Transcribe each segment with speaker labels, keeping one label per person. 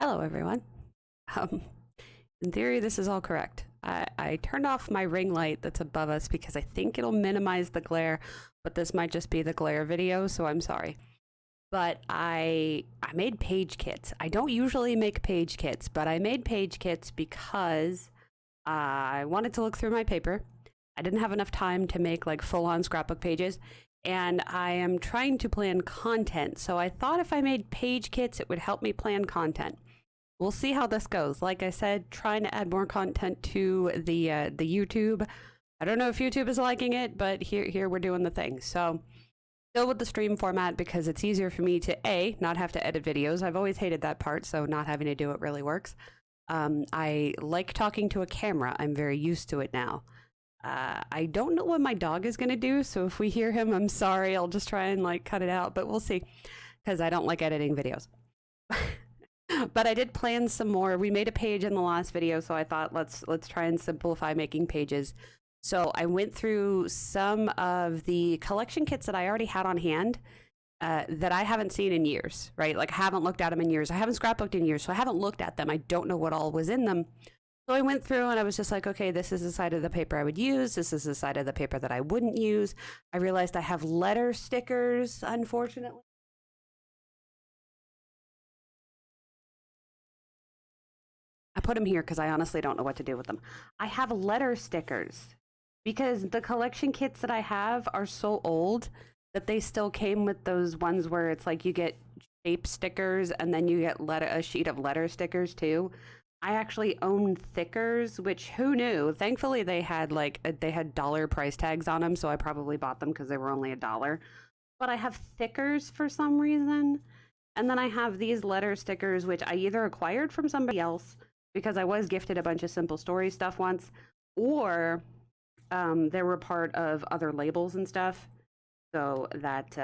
Speaker 1: Hello, everyone. Um, in theory, this is all correct. I turned off my ring light that's above us because I think it'll minimize the glare, but this might just be the glare video, so I'm sorry. But I made page kits. I don't usually make page kits, but I made page kits because I wanted to look through my paper. I didn't have enough time to make like full-on scrapbook pages, and I am trying to plan content. So I thought if I made page kits, it would help me plan content. We'll see how this goes. Like I said, trying to add more content to the YouTube. I don't know if YouTube is liking it, but here we're doing the thing. So still with the stream format because it's easier for me to not have to edit videos. I've always hated that part, so not having to do it really works. I like talking to a camera. I'm very used to it now. I don't know what my dog is gonna do, so if we hear him, I'm sorry. I'll just try and like cut it out, but we'll see because I don't like editing videos. But I did plan some more. We made a page in the last video, so I thought let's try and simplify making pages. So I went through some of the collection kits that I already had on hand that I haven't seen in years, right? Like I haven't looked at them in years. I haven't scrapbooked in years, so I haven't looked at them. I don't know what all was in them. So I went through and I was just like, okay, this is the side of the paper I would use. This is the side of the paper that I wouldn't use. I realized I have letter stickers, unfortunately. I put them here because I honestly don't know what to do with them. I have letter stickers because the collection kits that I have are so old that they still came with those ones where it's like you get shape stickers and then you get a sheet of letter stickers too. I actually own thickers, which who knew? Thankfully, they had they had dollar price tags on them, so I probably bought them because they were only $1. But I have thickers for some reason, and then I have these letter stickers, which I either acquired from somebody else because I was gifted a bunch of Simple Story stuff once, or they were part of other labels and stuff. So that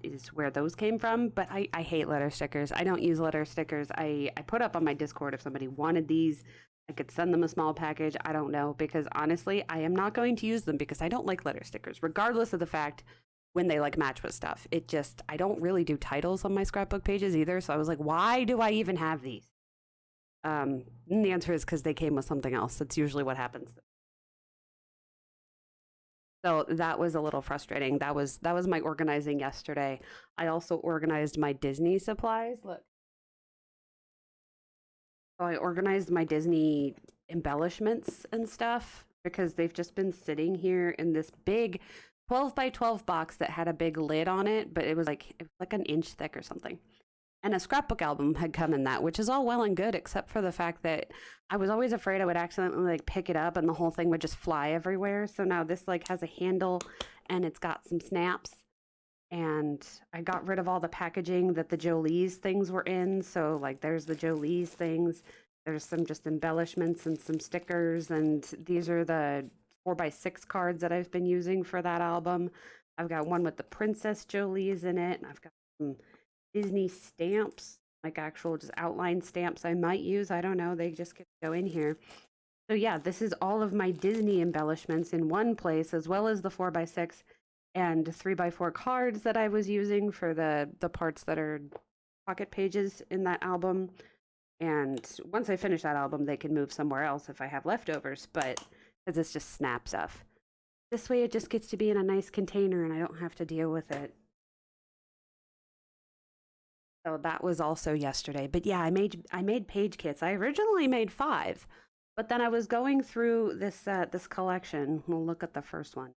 Speaker 1: is where those came from. But I hate letter stickers. I don't use letter stickers. I put up on my Discord if somebody wanted these, I could send them a small package. I don't know, because honestly, I am not going to use them because I don't like letter stickers, regardless of the fact when they like match with stuff. It just, I don't really do titles on my scrapbook pages either. So I was like, why do I even have these? And the answer is because they came with something else. That's usually what happens. So that was a little frustrating. That was my organizing yesterday. I also organized my Disney supplies. Look. So I organized my Disney embellishments and stuff because they've just been sitting here in this big 12 by 12 box that had a big lid on it, but it was like an inch thick or something. And a scrapbook album had come in that, which is all well and good, except for the fact that I was always afraid I would accidentally like pick it up and the whole thing would just fly everywhere. So now this like has a handle and it's got some snaps. And I got rid of all the packaging that the Jolie's things were in. So like there's the Jolie's things. There's some just embellishments and some stickers. And these are the 4x6 cards that I've been using for that album. I've got one with the Princess Jolie's in it. And I've got some Disney stamps, like actual just outline stamps I might use. I don't know. They just get to go in here. So yeah, this is all of my Disney embellishments in one place, as well as the 4x6 and 3x4 cards that I was using for the parts that are pocket pages in that album. And once I finish that album, they can move somewhere else if I have leftovers, but because it's just snap stuff. This way it just gets to be in a nice container and I don't have to deal with it. So that was also yesterday. But yeah, I made page kits. I originally made 5, but then I was going through this collection. We'll look at the first one.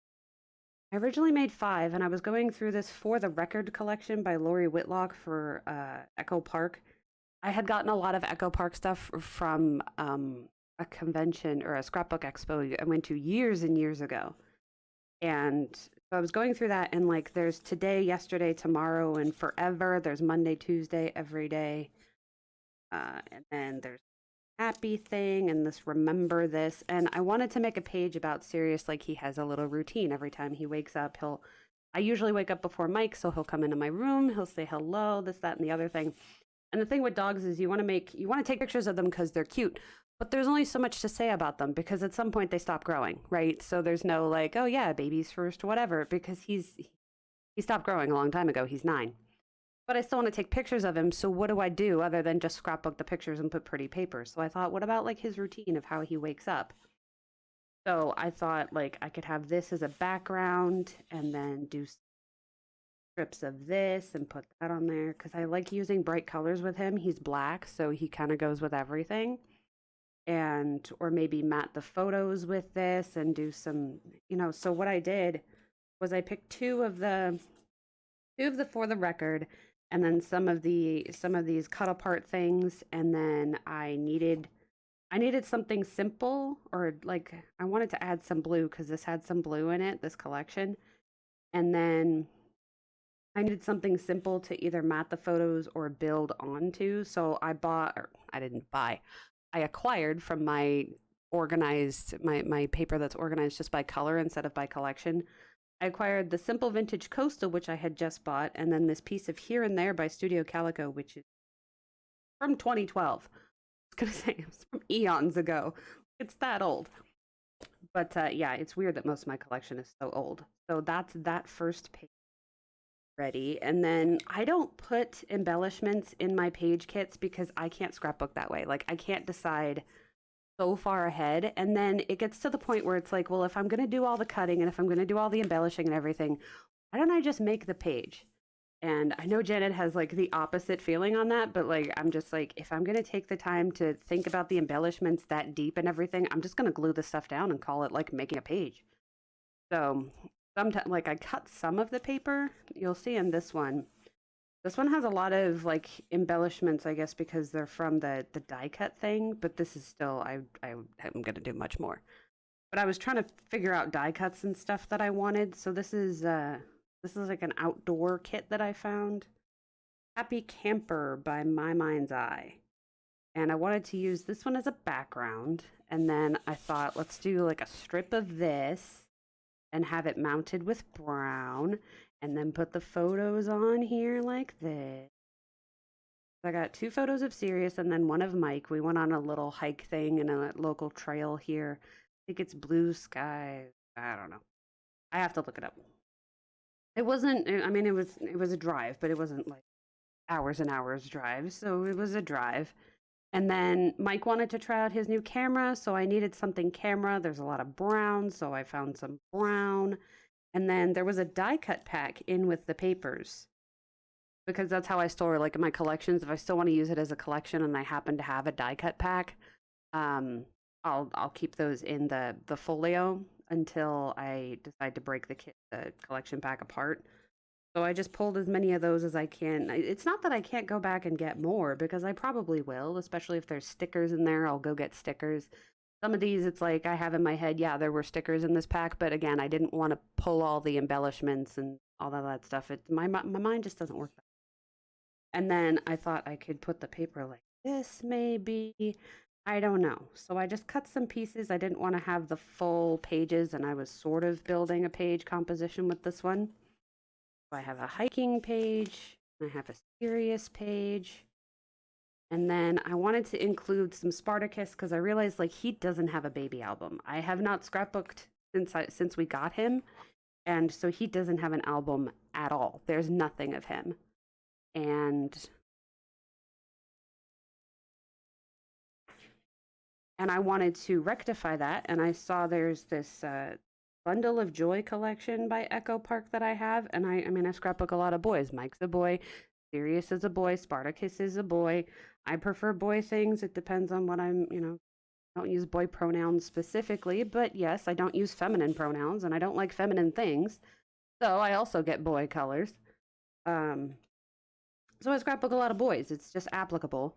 Speaker 1: I originally made 5, and I was going through this For the Record collection by Lori Whitlock for Echo Park. I had gotten a lot of Echo Park stuff from a convention or a scrapbook expo I went to years and years ago. And so I was going through that, and like there's today, yesterday, tomorrow, and forever. There's Monday, Tuesday, every day. And then there's happy thing and this remember this. And I wanted to make a page about Sirius, like he has a little routine every time he wakes up. I usually wake up before Mike, so he'll come into my room, he'll say hello, this, that, and the other thing. And the thing with dogs is you want to take pictures of them because they're cute. But there's only so much to say about them because at some point they stop growing, right? So there's no like, oh yeah, babies first, whatever, because he stopped growing a long time ago. He's 9. but I still want to take pictures of him. So what do I do other than just scrapbook the pictures and put pretty papers? So I thought, what about like his routine of how he wakes up? So I thought like I could have this as a background and then do strips of this and put that on there because I like using bright colors with him. He's black, so he kind of goes with everything. And or maybe matte the photos with this and do some, so what I did was I picked two of the for the record and then some of these cut apart things, and then I needed something simple, or like I wanted to add some blue because this had some blue in it, this collection. And then I needed something simple to either matte the photos or build onto. So I didn't buy, I acquired from my paper that's organized just by color instead of by collection. I acquired the Simple Vintage Coastal, which I had just bought, and then this piece of Here and There by Studio Calico, which is from 2012. I was going to say, it's from eons ago. It's that old. But yeah, it's weird that most of my collection is so old. So that's that first page ready. And then I don't put embellishments in my page kits because I can't scrapbook that way. Like, I can't decide so far ahead. And then it gets to the point where it's like, well, if I'm going to do all the cutting and if I'm going to do all the embellishing and everything, why don't I just make the page? And I know Janet has like the opposite feeling on that, but like I'm just like, if I'm gonna take the time to think about the embellishments that deep and everything, I'm just gonna glue the stuff down and call it like making a page. So sometimes like I cut some of the paper. You'll see in this one. This one has a lot of like embellishments, I guess, because they're from the die cut thing. But this is still I'm gonna do much more. But I was trying to figure out die cuts and stuff that I wanted. So this is like an outdoor kit that I found. Happy Camper by My Mind's Eye. And I wanted to use this one as a background. And then I thought, let's do like a strip of this and have it mounted with brown. And then put the photos on here like this. I got 2 photos of Sirius and then one of Mike. We went on a little hike thing in a local trail here. I think it's Blue Sky. I don't know. I have to look it up. It wasn't. I mean, it was a drive, but it wasn't like hours and hours drive. So it was a drive. And then Mike wanted to try out his new camera, so I needed something camera. There's a lot of brown, so I found some brown. And then there was a die cut pack in with the papers because that's how I store like in my collections. If I still want to use it as a collection and I happen to have a die cut pack, um, I'll keep those in the folio until I decide to break the collection pack apart. So I just pulled as many of those as I can. It's not that I can't go back and get more because I probably will, especially if there's stickers in there. I'll go get stickers. Some of these, it's like I have in my head, yeah, there were stickers in this pack, but again, I didn't want to pull all the embellishments and all of that stuff. My mind just doesn't work. And then I thought I could put the paper like this, maybe. I don't know. So I just cut some pieces. I didn't want to have the full pages, and I was sort of building a page composition with this one. So I have a hiking page, I have a serious page, and then I wanted to include some Spartacus because I realized like he doesn't have a baby album. I have not scrapbooked since we got him, and so he doesn't have an album at all. There's nothing of him. And I wanted to rectify that, and I saw there's this Bundle of Joy collection by Echo Park that I have, and I mean I scrapbook a lot of boys. Mike's a boy, Sirius is a boy, Spartacus is a boy. I prefer boy things. It depends on what I don't use boy pronouns specifically, but yes, I don't use feminine pronouns, and I don't like feminine things. So I also get boy colors. Um, so I scrapbook a lot of boys. It's just applicable.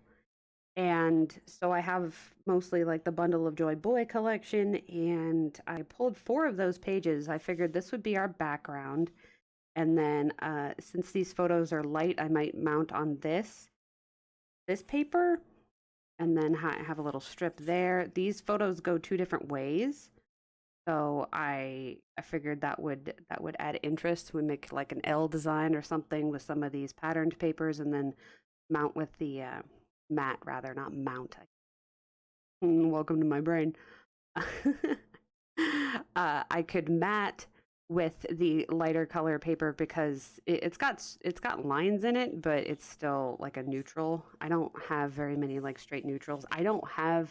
Speaker 1: And so I have mostly like the Bundle of Joy Boy collection, and I pulled 4 of those pages. I figured this would be our background. And then since these photos are light, I might mount on this paper and then have a little strip there. These photos go 2 different ways. So I figured that would add interest. We make like an L design or something with some of these patterned papers and then mount with the matte rather, not mount. Welcome to my brain. I could matte with the lighter color paper because it's got lines in it, but it's still like a neutral. I don't have very many like straight neutrals. I don't have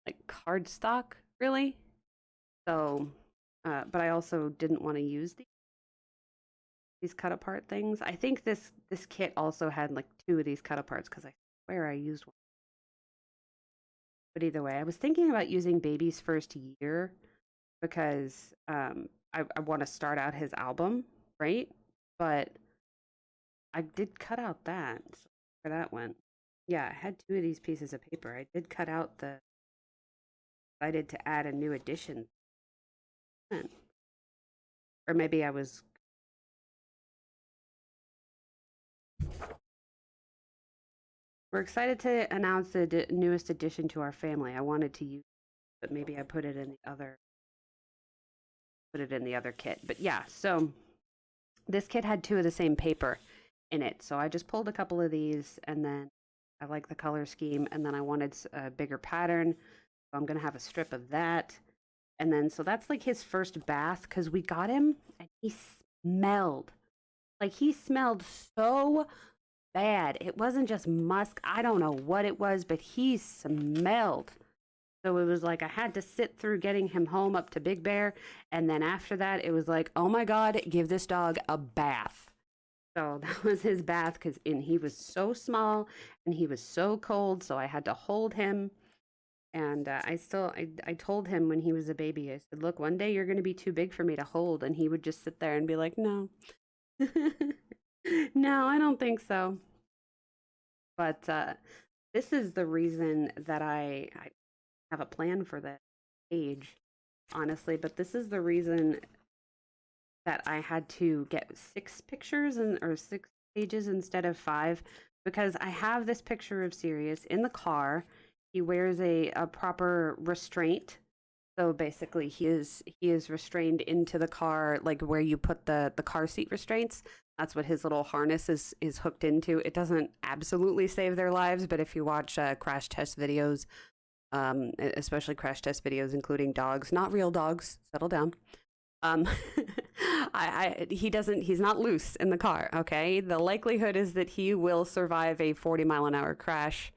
Speaker 1: like cardstock really, so but I also didn't want to use these cut apart things. I think this kit also had like 2 of these cut aparts because I swear I used one. But either way, I was thinking about using Baby's First Year because I want to start out his album, right? But I did cut out that, so where that went. Yeah, I had 2 of these pieces of paper. I did cut out the decided to add a new edition. Or maybe I was We're excited to announce the newest addition to our family. I wanted to use it, but maybe I put it in the other kit. But yeah, so this kit had 2 of the same paper in it. So I just pulled a couple of these, and then I like the color scheme, and then I wanted a bigger pattern. So I'm going to have a strip of that. And then, so that's like his first bath because we got him and he smelled. Like he smelled so bad. It wasn't just musk. I don't know what it was, but he smelled. So it was like I had to sit through getting him home up to Big Bear. And then after that, it was like, oh my God, give this dog a bath. So that was his bath because he was so small and he was so cold. So I had to hold him. And I told him when he was a baby, I said, look, one day you're going to be too big for me to hold. And he would just sit there and be like, no, no, I don't think so. But this is the reason that I have a plan for the page, honestly. But this is the reason that I had to get 6 pictures or 6 pages instead of 5, because I have this picture of Sirius in the car. He wears a proper restraint. So basically he is restrained into the car, like where you put the car seat restraints. That's what his little harness is hooked into. It doesn't absolutely save their lives, but if you watch crash test videos, especially crash test videos including dogs, not real dogs, settle down. He's not loose in the car, okay? The likelihood is that he will survive a 40-mile-an-hour crash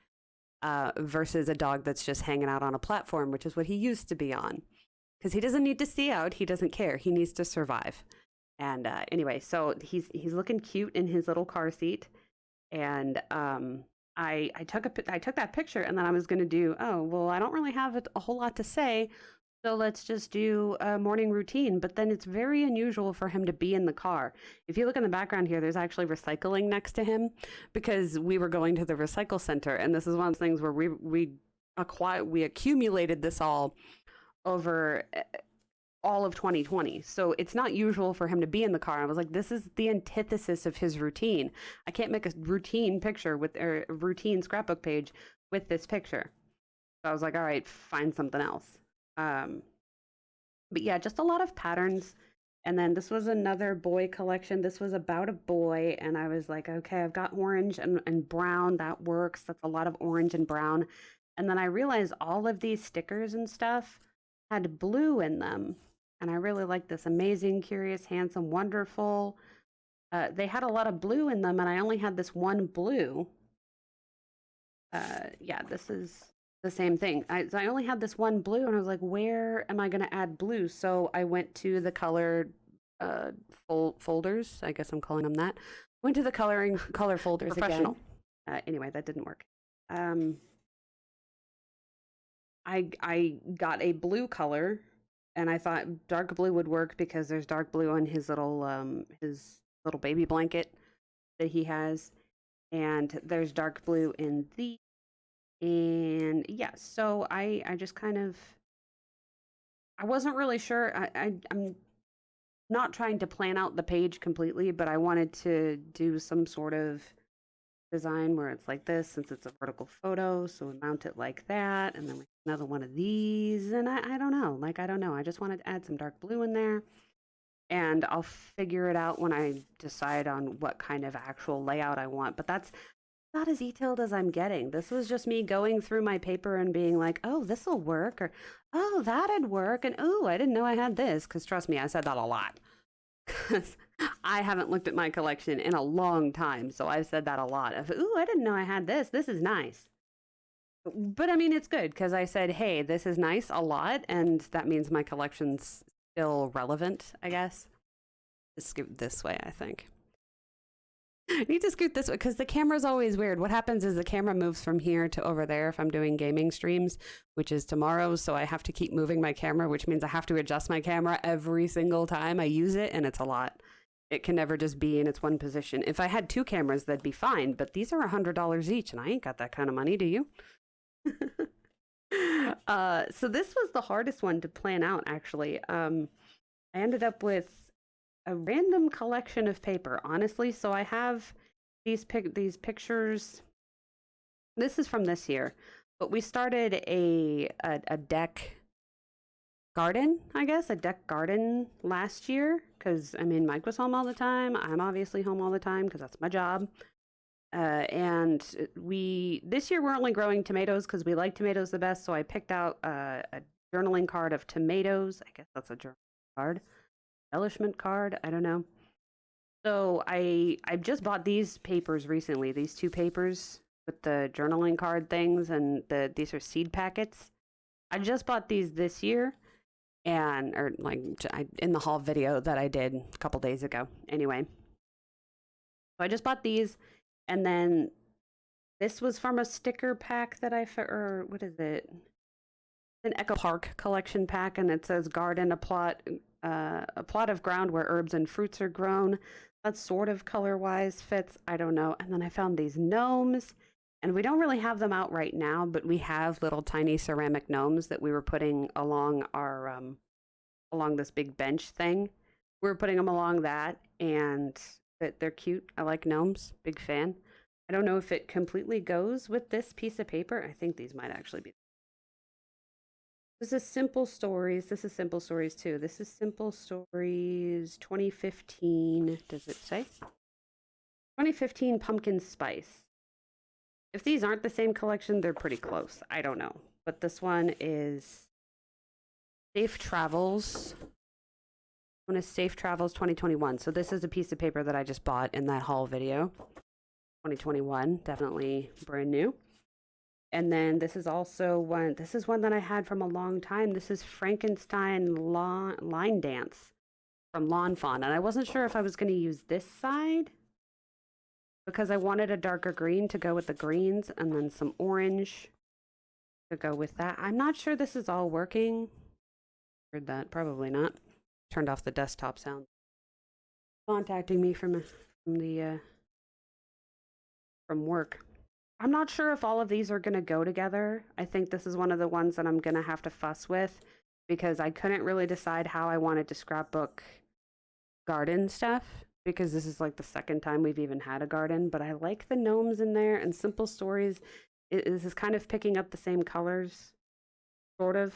Speaker 1: versus a dog that's just hanging out on a platform, which is what he used to be on. Because he doesn't need to see out. He doesn't care. He needs to survive. And anyway, so he's looking cute in his little car seat. And I took that picture, and then I was going to do, oh, well, I don't really have a whole lot to say, so let's just do a morning routine. But then it's very unusual for him to be in the car. If you look in the background here, there's actually recycling next to him because we were going to the recycle center. And this is one of those things where we accumulated this all over all of 2020. So it's not usual for him to be in the car. I was like, this is the antithesis of his routine. I can't make a routine picture or a routine scrapbook page with this picture. So I was like, all right, find something else. But yeah, just a lot of patterns. And then this was another boy collection. This was about a boy. And I was like, okay, I've got orange and brown. That works. That's a lot of orange and brown. And then I realized all of these stickers and stuff had blue in them. And I really like this amazing, curious, handsome, wonderful. They had a lot of blue in them, and I only had this one blue. Yeah, this is the same thing. So I only had this one blue, and I was like, where am I going to add blue? So I went to the color folders. I guess I'm calling them that. Went to the color folders again. Anyway, that didn't work. I got a blue color, and I thought dark blue would work because there's dark blue on his little baby blanket that he has, and there's dark blue in the. And yeah, so I just kind of, I wasn't really sure. I'm not trying to plan out the page completely, but I wanted to do some sort of design where it's like this, since it's a vertical photo. So we mount it like that, and then we have another one of these. And I don't know, I don't know. I just wanted to add some dark blue in there, and I'll figure it out when I decide on what kind of actual layout I want. But that's not as detailed as I'm getting. This was just me going through my paper and being like, oh, this will work, or oh, that'd work, and oh, I didn't know I had this, because trust me, I said that a lot. because I haven't looked at my collection in a long time. So I've said that a lot of, ooh, I didn't know I had this. This is nice. But I mean, it's good because I said, hey, this is nice a lot. And that means my collection's still relevant, I guess. Just scoot this way, I think. I need to scoot this way because the camera's always weird. What happens is the camera moves from here to over there if I'm doing gaming streams, which is tomorrow. So I have to keep moving my camera, which means I have to adjust my camera every single time I use it. And it's a lot. It can never just be in its one position. If I had two cameras, that'd be fine. But these are $100 each, and I ain't got that kind of money, do you? So this was the hardest one to plan out, actually. I ended up with a random collection of paper, honestly. So I have these pictures. This is from this year, but we started a deck garden, I guess, a deck garden last year because I mean Mike was home all the time. I'm obviously home all the time because that's my job. And this year we're only growing tomatoes because we like tomatoes the best. So I picked out a journaling card of tomatoes. I guess that's a journaling card. Embellishment card, I don't know. So I just bought these papers recently, these two papers with the journaling card things, and these are seed packets. I just bought these this year, and or like in the haul video that I did a couple days ago. Anyway, so I just bought these, and then this was from a sticker pack that or what is it? An Echo Park collection pack, and it says garden, a plot of ground where herbs and fruits are grown. That sort of color-wise fits. I don't know. And then I found these gnomes, and we don't really have them out right now, but we have little tiny ceramic gnomes that we were putting along our along this big bench thing. We were putting them along that, and they're cute. I like gnomes. Big fan. I don't know if it completely goes with this piece of paper. I think these might actually be. This is Simple Stories. This is Simple Stories too. This is Simple Stories 2015. Does it say? 2015 Pumpkin Spice. If these aren't the same collection, they're pretty close. I don't know. But this one is Safe Travels. One is Safe Travels 2021. So this is a piece of paper that I just bought in that haul video. 2021. Definitely brand new. And then this is also one that I had from a long time. This is Frankenstein Line Dance from Lawn Fawn. And I wasn't sure if I was going to use this side because I wanted a darker green to go with the greens and then some orange to go with that. I'm not sure this is all working. Heard that? Probably not. Turned off the desktop sound. Contacting me from work. I'm not sure if all of these are going to go together. I think this is one of the ones that I'm going to have to fuss with because I couldn't really decide how I wanted to scrapbook garden stuff because this is like the second time we've even had a garden, but I like the gnomes in there, and Simple Stories is kind of picking up the same colors, sort of.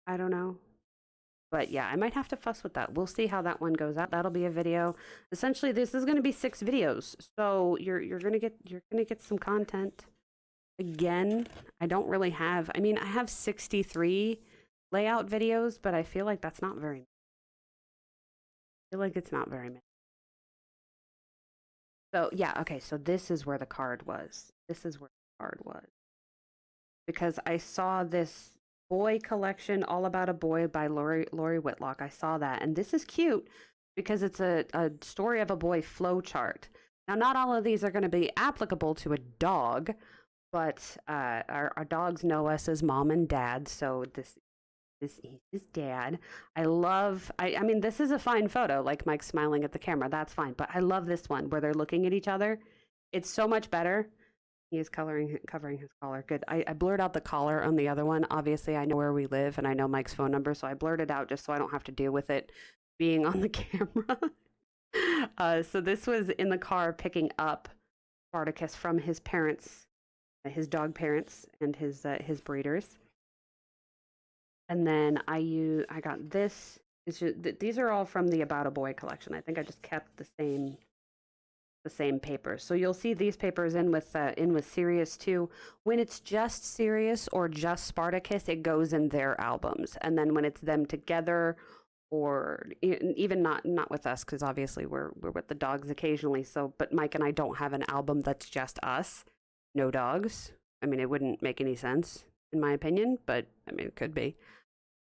Speaker 1: I don't know. But yeah, I might have to fuss with that. We'll see how that one goes out. That'll be a video. Essentially, this is going to be 6 videos. So you're going to get some content. Again, I don't really have, I mean, I have 63 layout videos, but I feel like that's not very many. I feel like it's not very many. So yeah, okay, so this is where the card was. This is where the card was. Because I saw this boy collection, All About a Boy by Lori Whitlock. I saw that, and this is cute because it's a story of a boy flow chart. Now, not all of these are going to be applicable to a dog, but our dogs know us as mom and dad, so this is his dad. I mean, this is a fine photo, like Mike smiling at the camera. That's fine, but I love this one where they're looking at each other. It's so much better. He is covering his collar. Good. I blurred out the collar on the other one. Obviously, I know where we live and I know Mike's phone number, so I blurred it out just so I don't have to deal with it being on the camera. So this was in the car picking up Spartacus from his parents, his dog parents, and his breeders. And then I got this. These are all from the About a Boy collection. I think I just kept the same papers. So you'll see these papers in with Sirius too. When it's just Sirius or just Spartacus, it goes in their albums. And then when it's them together or even not with us, because obviously we're with the dogs occasionally. So, but Mike and I don't have an album that's just us, no dogs. I mean, it wouldn't make any sense in my opinion, but I mean, it could be.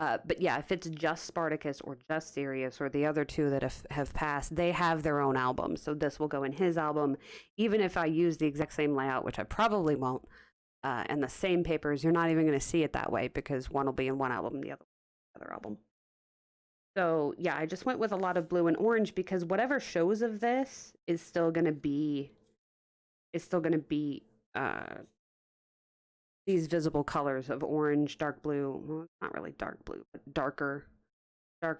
Speaker 1: But yeah, if it's just Spartacus or just Sirius or the other two that have passed, they have their own album. So this will go in his album, even if I use the exact same layout, which I probably won't, and the same papers. You're not even going to see it that way because one will be in one album, and the other album. So yeah, I just went with a lot of blue and orange because whatever shows of this is still going to be these visible colors of orange, dark blue. Well, not really dark blue, but darker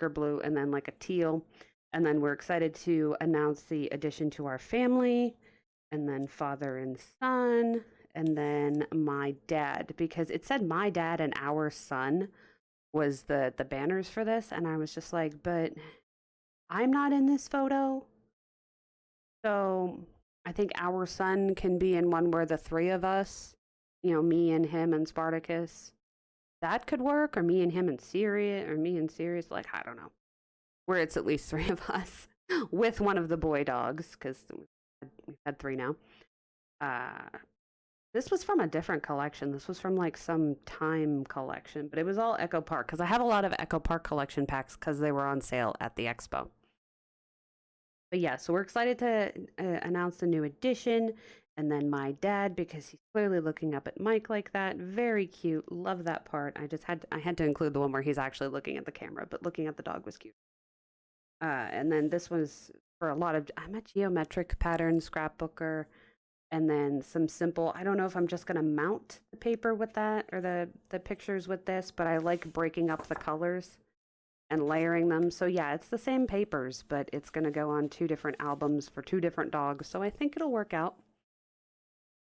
Speaker 1: blue, and then like a teal. And then we're excited to announce the addition to our family, and then father and son, and then my dad, because it said my dad and our son was the banners for this, and I was just like, but I'm not in this photo. So I think our son can be in one where the three of us, you know, me and him and Spartacus. That could work, or me and him and Sirius, or me and Sirius, like, I don't know. Where it's at least three of us with one of the boy dogs, because we've had three now. This was from a different collection. This was from like some Time collection, but it was all Echo Park because I have a lot of Echo Park collection packs because they were on sale at the expo. But yeah, so we're excited to announce the new edition. And then my dad, because he's clearly looking up at Mike like that. Very cute. Love that part. I had to include the one where he's actually looking at the camera, but looking at the dog was cute. And then this was for a lot of, I'm a geometric pattern scrapbooker. And then some simple, I don't know if I'm just going to mount the paper with that or the pictures with this, but I like breaking up the colors and layering them. So yeah, it's the same papers, but it's going to go on 2 different albums for 2 different dogs. So I think it'll work out.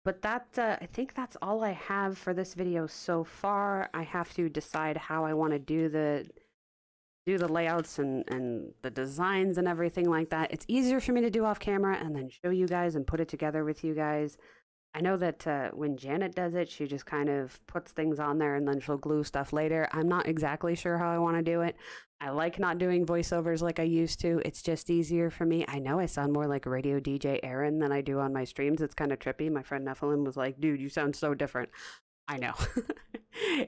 Speaker 1: But that, I think that's all I have for this video so far. I have to decide how I want to do the layouts and the designs and everything like that. It's easier for me to do off camera and then show you guys and put it together with you guys. I know that when Janet does it, she just kind of puts things on there and then she'll glue stuff later. I'm not exactly sure how I want to do it. I like not doing voiceovers like I used to. It's just easier for me. I know I sound more like radio DJ Aaron than I do on my streams. It's kind of trippy. My friend Nephilim was like, dude, you sound so different. I know.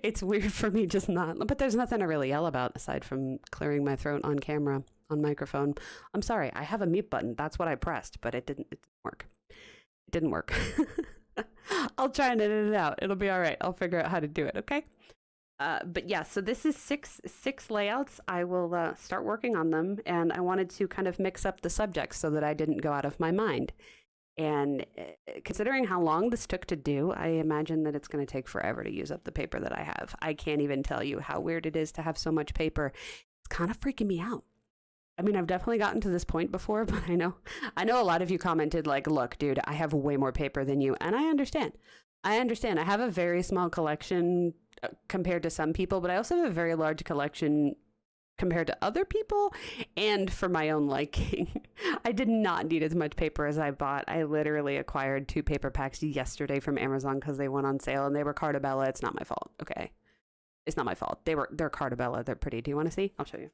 Speaker 1: It's weird for me just not, but there's nothing to really yell about aside from clearing my throat on camera, on microphone. I'm sorry, I have a mute button. That's what I pressed, but it didn't work. It didn't work. I'll try and edit it out. It'll be all right. I'll figure out how to do it, okay? But yeah, so this is six layouts. I will start working on them, and I wanted to kind of mix up the subjects so that I didn't go out of my mind. And considering how long this took to do, I imagine that it's going to take forever to use up the paper that I have. I can't even tell you how weird it is to have so much paper. It's kind of freaking me out. I mean, I've definitely gotten to this point before, but I know a lot of you commented like, look, dude, I have way more paper than you. And I understand. I have a very small collection compared to some people, but I also have a very large collection compared to other people and for my own liking. I did not need as much paper as I bought. I literally acquired 2 paper packs yesterday from Amazon because they went on sale and they were Cartabella. It's not my fault, okay? It's not my fault. They're Cartabella. They're pretty. Do you want to see? I'll show you.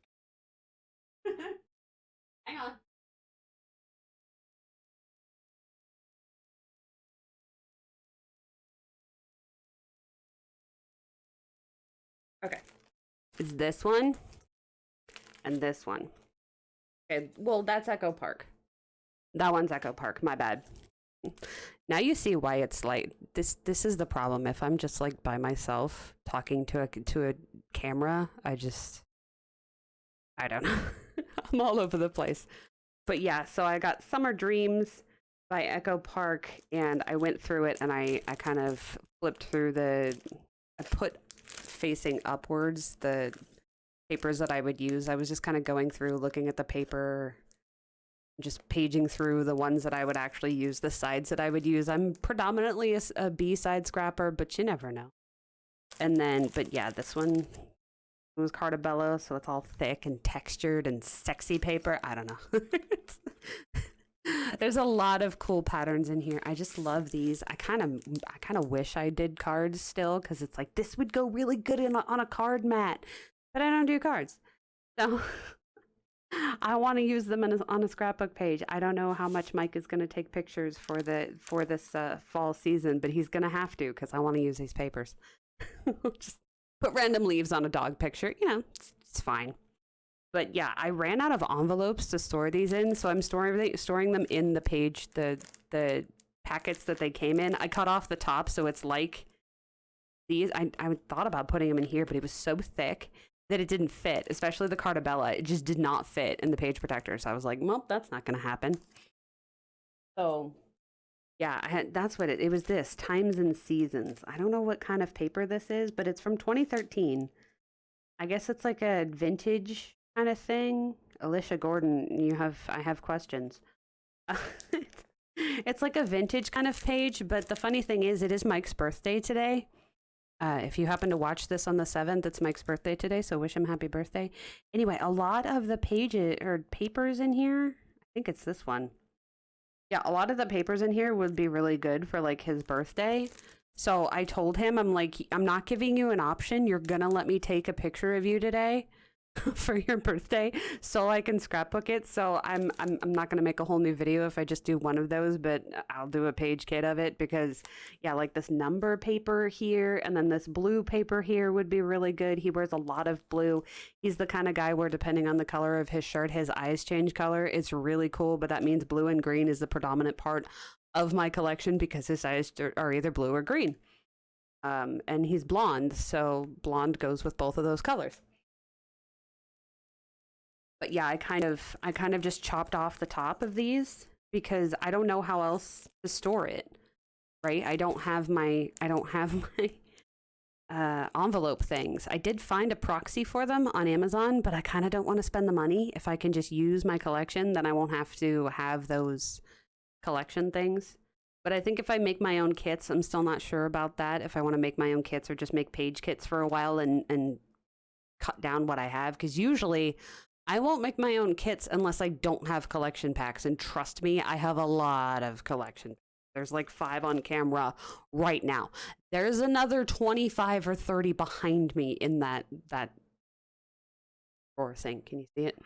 Speaker 1: Hang on. Okay. It's this one and this one. Okay, well, that's Echo Park. That one's Echo Park. My bad. Now you see why it's like this is the problem. If I'm just like by myself talking to a camera, I don't know. I'm all over the place. But yeah, so I got Summer Dreams by Echo Park, and I went through it and I kind of flipped through I put facing upwards the papers that I would use. I was just kind of going through, looking at the paper, just paging through the ones that I would actually use, the sides that I would use. I'm predominantly a B-side scrapper, but you never know. And then, but yeah, this one was Cartabella, so it's all thick and textured and sexy paper. I don't know. There's a lot of cool patterns in here. I just love these. I kind of wish I did cards still, because it's like, this would go really good on a card mat, but I don't do cards. So I want to use them on a scrapbook page. I don't know how much Mike is going to take pictures for this fall season, but he's going to have to because I want to use these papers. Just put random leaves on a dog picture. You know, it's fine. But yeah, I ran out of envelopes to store these in, so I'm storing them in the page, the packets that they came in. I cut off the top, so it's like these. I thought about putting them in here, but it was so thick that it didn't fit, especially the Cartabella. It just did not fit in the page protector. So I was like, well, that's not going to happen. So yeah, that's what it was. This Times and Seasons. I don't know what kind of paper this is, but it's from 2013. I guess it's like a vintage kind of thing. Alicia Gordon, I have questions. It's like a vintage kind of page, but the funny thing is, it is Mike's birthday today. If you happen to watch this on the 7th, it's Mike's birthday today, so wish him happy birthday. Anyway, a lot of the pages or papers in here, I think it's this one. Yeah, a lot of the papers in here would be really good for like his birthday. So I told him, I'm like, I'm not giving you an option. You're gonna let me take a picture of you today for your birthday so I can scrapbook it. So I'm not gonna make a whole new video if I just do one of those, but I'll do a page kit of it because yeah, like this number paper here and then this blue paper here would be really good. He wears a lot of blue. He's the kind of guy where depending on the color of his shirt, his eyes change color. It's really cool, but that means blue and green is the predominant part of my collection because his eyes are either blue or green. And he's blonde, so blonde goes with both of those colors. But yeah, I kind of just chopped off the top of these because I don't know how else to store it, right? I don't have my envelope things. I did find a proxy for them on Amazon, but I kind of don't want to spend the money. If I can just use my collection, then I won't have to have those collection things. But I think if I make my own kits, I'm still not sure about that. If I want to make my own kits or just make page kits for a while and cut down what I have, because usually I won't make my own kits unless I don't have collection packs. And trust me, I have a lot of collection packs. There's like 5 on camera right now. There's another 25 or 30 behind me in that drawer thing. Can you see it?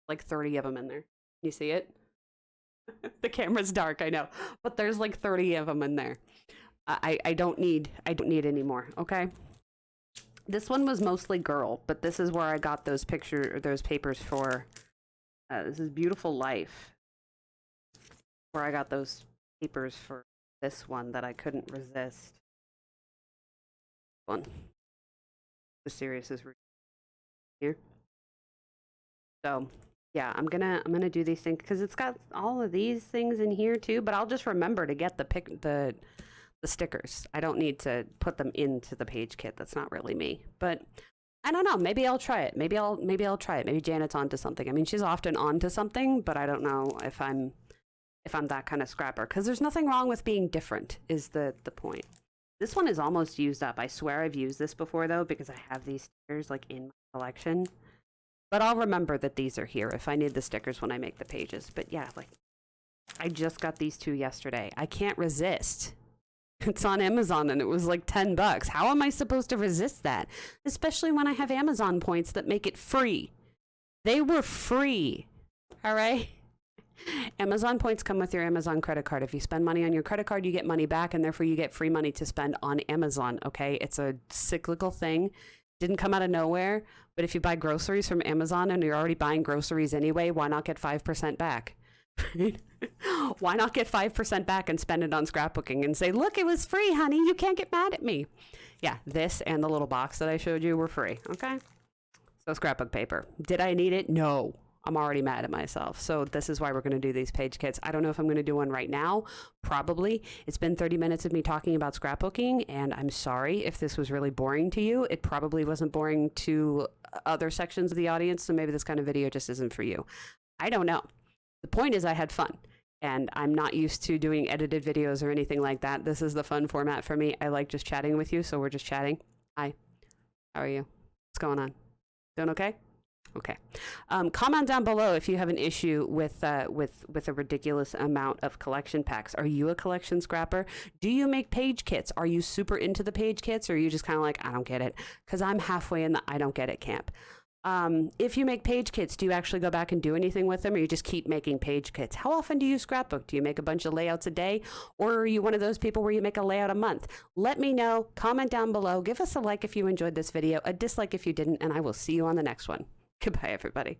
Speaker 1: Like 30 of them in there. Can you see it? The camera's dark, I know, but there's like 30 of them in there. I don't need any more. Okay. This one was mostly girl, but this is where I got those papers for. This is Beautiful Life, where I got those papers for this one that I couldn't resist. One. The serious is here. So yeah, I'm gonna do these things because it's got all of these things in here too. But I'll just remember to get the stickers. I don't need to put them into the page kit. That's not really me. But I don't know. Maybe I'll try it. Maybe I'll try it. Maybe Janet's onto something. I mean, she's often onto something, but I don't know if I'm that kind of scrapper. Because there's nothing wrong with being different. Is the point. This one is almost used up. I swear I've used this before though because I have these stickers like in my collection. But I'll remember that these are here if I need the stickers when I make the pages. But yeah, like I just got these 2 yesterday. I can't resist. It's on Amazon and it was like $10. How am I supposed to resist that? Especially when I have Amazon points that make it free. They were free. All right. Amazon points come with your Amazon credit card. If you spend money on your credit card, you get money back and therefore you get free money to spend on Amazon. Okay. It's a cyclical thing. Didn't come out of nowhere. But if you buy groceries from Amazon and you're already buying groceries anyway, why not get 5% back? Why not get 5% back and spend it on scrapbooking and say, look, it was free, honey. You can't get mad at me. Yeah, this and the little box that I showed you were free. Okay. So scrapbook paper. Did I need it? No. I'm already mad at myself. So this is why we're going to do these page kits. I don't know if I'm going to do one right now. Probably. It's been 30 minutes of me talking about scrapbooking, and I'm sorry if this was really boring to you. It probably wasn't boring to other sections of the audience, so maybe this kind of video just isn't for you. I don't know. The point is I had fun, and I'm not used to doing edited videos or anything like that. This is the fun format for me. I like just chatting with you, so we're just chatting. Hi. How are you? What's going on? Doing okay? Okay. Comment down below if you have an issue with a ridiculous amount of collection packs. Are you a collection scrapper? Do you make page kits? Are you super into the page kits, or are you just kind of like, I don't get it? Because I'm halfway in the I don't get it camp. If you make page kits, do you actually go back and do anything with them, or you just keep making page kits? How often do you scrapbook? Do you make a bunch of layouts a day, or are you one of those people where you make a layout a month? Let me know. Comment down below. Give us a like if you enjoyed this video, a dislike if you didn't, and I will see you on the next one. Goodbye, everybody.